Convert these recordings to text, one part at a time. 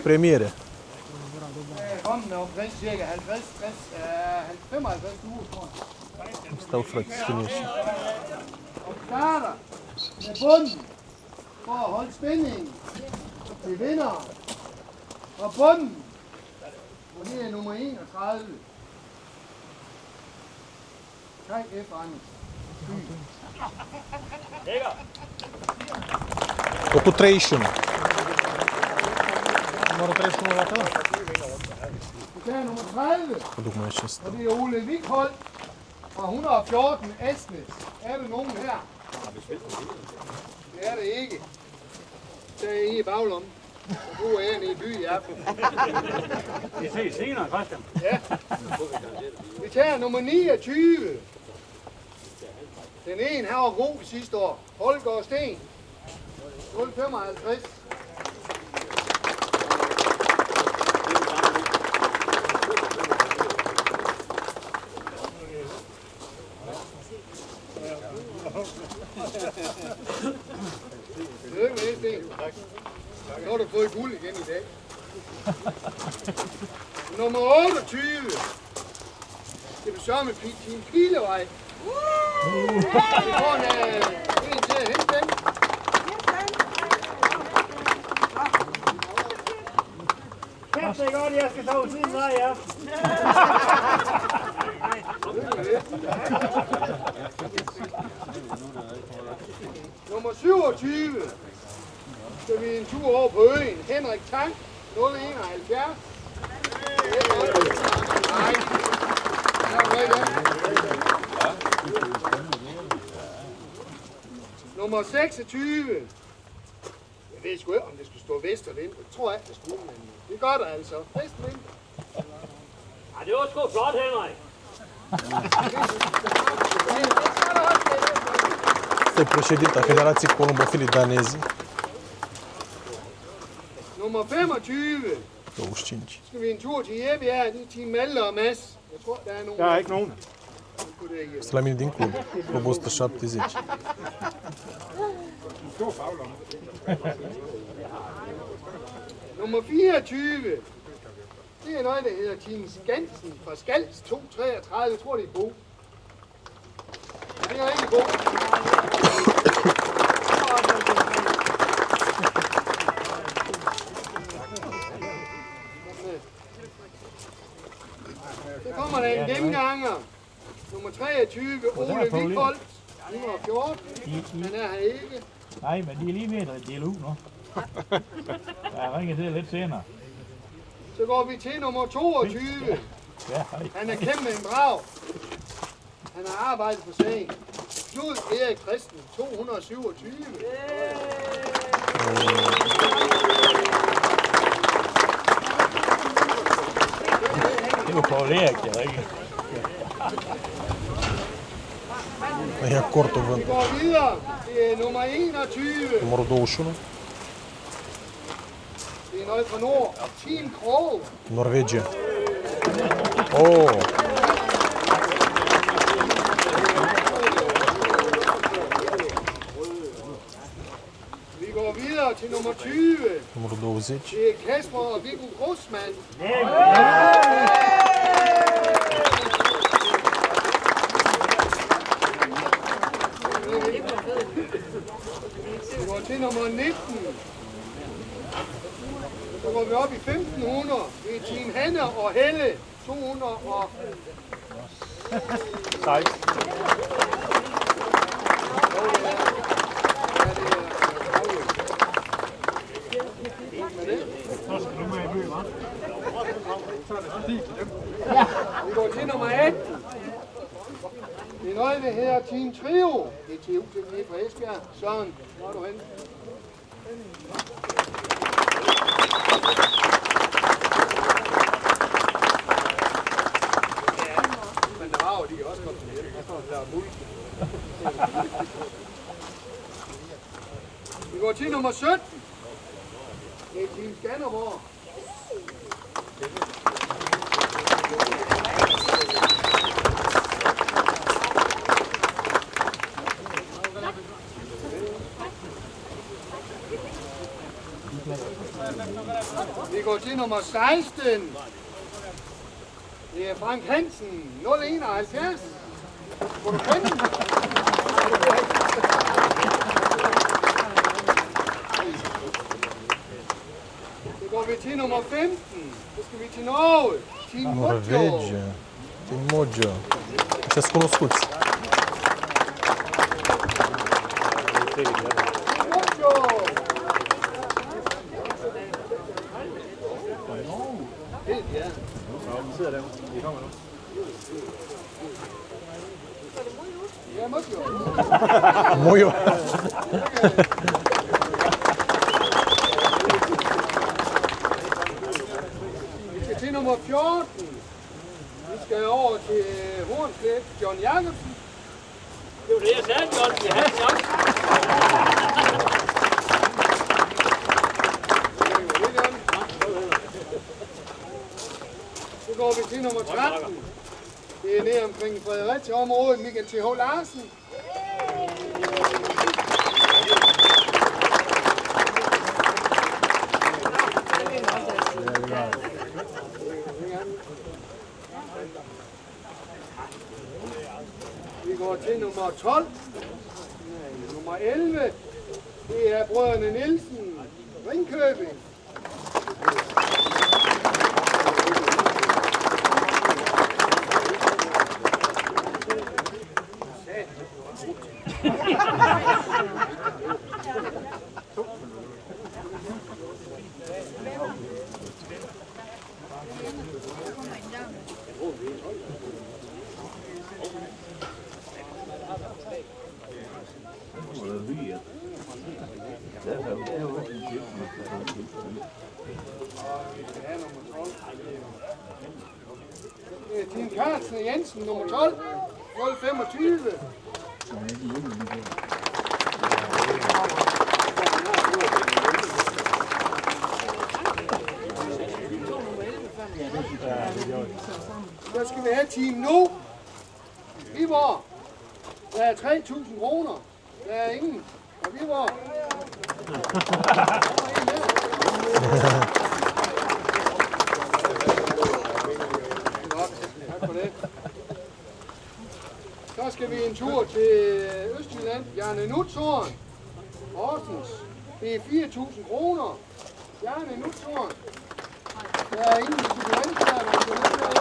Premiere. Kom med omkring cirka 55 uger, tror jeg. Stau frate, sfârșit. Og starter med bunden for at holde spændingen til vinder. Og bunden, og det er nummer 31. 3F Anders. Locul 31. Numărul 31 la tău? Det er nummer 30. Mă duc mai acesta. Og det er Ole Vikhold fra 114 Asnes. Er der nogen her? Det er det ikke. Så er I i baglommen. Og nu er jeg nede i by i aften. Vi ses senere, Christian. Ja. Vi tager nummer 29. Den ene her var god sidste år. Holger Sten. 0,55. Tillykke med det, Sten. Så har du fået guld igen i dag. Nummer 28. Det vil sørge med Team Pilevej. Vi får en til at hente den. Kæft, det er godt, jeg skal sove siden af i aften. Nummer 27. Skal vi en tur over på øen. Henrik Tang, 071. Nej. Nummer 26. Jeg ved sgu ikke, om det skulle stå vest eller ind. Jeg tror ikke, det skulle, men det gør der altså. Vest eller ind. Ja, det var sgu flot, Henrik. Este președinta Federației Columbofilii Danezi. Nummer 25. 25. Skal vi en tur til Jebbjerg, det er Team Malte og Mads. Jeg tror, der er nogen. Der er ikke nogen. Sunt la mine din club. Club 170. Nummer 24. Det er noget, der hedder Team Skansen fra Skals 233. Jeg tror, det er Bo. Det er ikke Bo. Så kommer der en gennemganger. Nummer 23. Ole Vikholt. 114. Han er her ikke. Nej, men de er lige ved at dele ud nu. Jeg ringer til lidt senere. Så går vi til nummer 22. Ja, hej. Han er kæmpe en brav. Han har arbejdet på sagen. Knud Erik Christen, 227. Det var Paul Erik, jeg ringer. Ia cortul Vi vânt. går videre. Det er nummer 21. Numărul 21. Det er noget fra nord. Team Krog. Norvegia. Oh, Vi går videre til nummer 20. numărul 20. Det er Kasper og Viggo Grossmann. Vi går til nummer 19. Så går vi op i 1500. Det er Team Hanne og Helle. 200 og... 16. Vi går til nummer 18. Det er noget, der hedder Team Trio. Det er TU til nede på Esbjerg. Søren, hvor er du henne? Ja, men der var jo de også kommet til hjælp. Der er muld. Vi går til nummer 17. Det er Team Skanderborg. Vi går til nummer 16. Det er Frank Hansen, 071. Må du kende den? Så går vi til nummer 15. Så skal vi til Norge. Team Mojo. Norvegia. Team Mojo. Ăștia-s cunoscuți. Mojo. Ja, Mojo. Mojo. Vi skal til nummer 14. Vi skal over til Hornslet, John Jacobsen. Det var det, jeg sagde, John. Vi havde en chance. Så går vi til nummer 13. Det er nede omkring Fredericia-området, Michael T.H. Larsen. Vi går til nummer 12. Nej, nummer 11. Det er brødrene Nielsen, Ringkøbing. Det er Tim Carlsen Jensen, nummer 12, 025. Så skal vi have Team Nu. Viborg. Der er 3.000 kroner. Der er ingen. Og Viborg. Tak for det. Så skal vi en tur til Østjylland. Bjarne Nutzhorn. Horsens. Det er 4.000 kroner. Bjarne Nutzhorn. Der er ingen supplementær, man skal løbe med.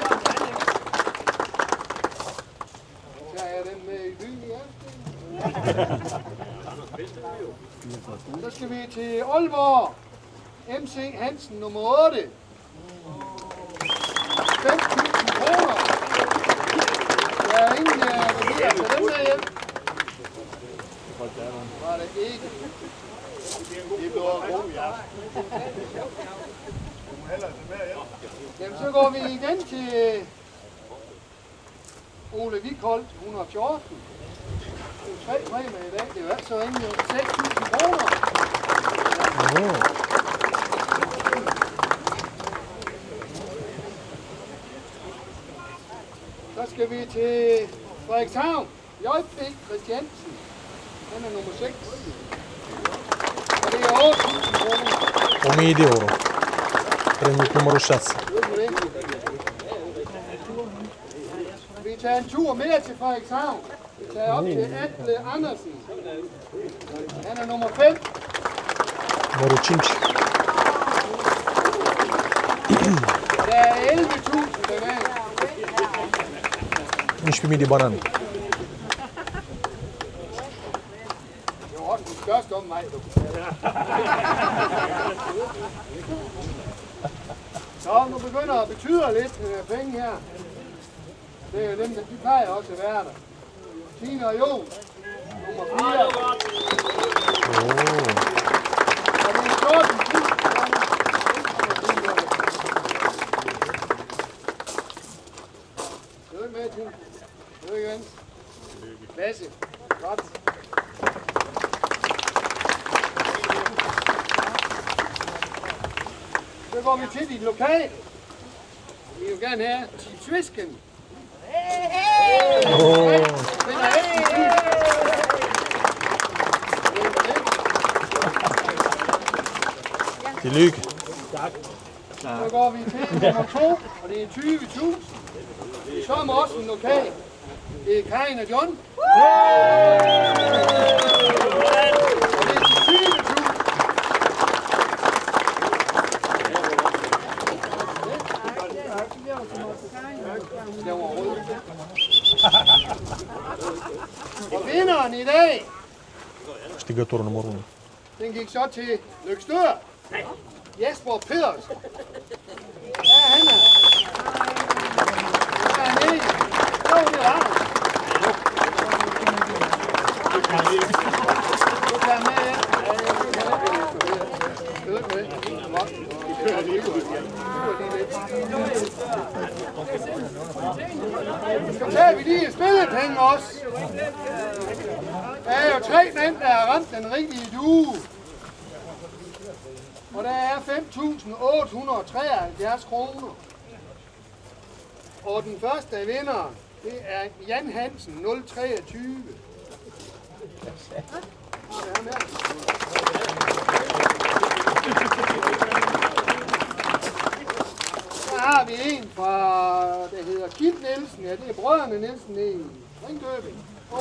Så er den med i byen, ja. Så skal vi til Aalborg. MC Hansen, nummer 8. 5.000 kroner. Der er ingen, der giver til dem der hjem. Var det ikke? Det bliver rum, ja. Jamen, så går vi igen til Ole Vikholt, 114. Det er 3 præmier i dag. Det er jo altså ingen 6.000 kroner. Så skal vi til Frederikshavn. J.B. Christiansen. Han er nummer 6. Og det er 8.000 kroner. 1000 de euro. Premiul numărul 6. Vi tager en tur mere til Frederikshavn. Vi tager op til Atle Andersen. Han er nummer 5. Numărul 5. Der er 11.000 tilbage. 11.000 de banane. Det var også den største om mig. Så nu begynder at betyde lidt penge her. Det er jo dem, de plejer også at være der. Tina og Jon, nummer 4. Og det er 14.000. Lykke med, Tina. Lykke igen. Lasse. Godt. Så går vi til dit lokal. Vi vil gerne have Svisken. Tillykke. Så går vi til nummer 2, og det er 20.000. Så er Morsen lokal. Det er Karin og John. Og det er til 20.000. Den var rød. Og vinderen i dag, Câștigătorul numărul 1. den gik så til Løgstør. Jesper Pedersen. Ja, han er. Ja, han er. Jo, det var han. Du tager med hjem. Så tager vi lige spillepenge også. Der er jo 3 mænd, der har ramt den rigtige due. Og der er 5.873 kroner. Og den første af vinderen, det er Jan Hansen, 023. Så har vi en fra, der hedder Kit Nielsen. Ja, det er brødrene Nielsen i Ringkøbing. 58-73.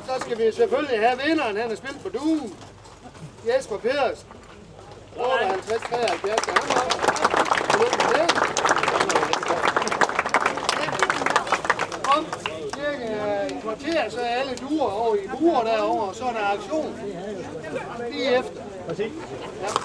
Så skal vi selvfølgelig have vinderen. Han har spillet på duen. Jesper Pedersen. 58-73. Om cirka et kvarter, så er alle duer over i buer derovre, og så er der aktion lige efter. Ja.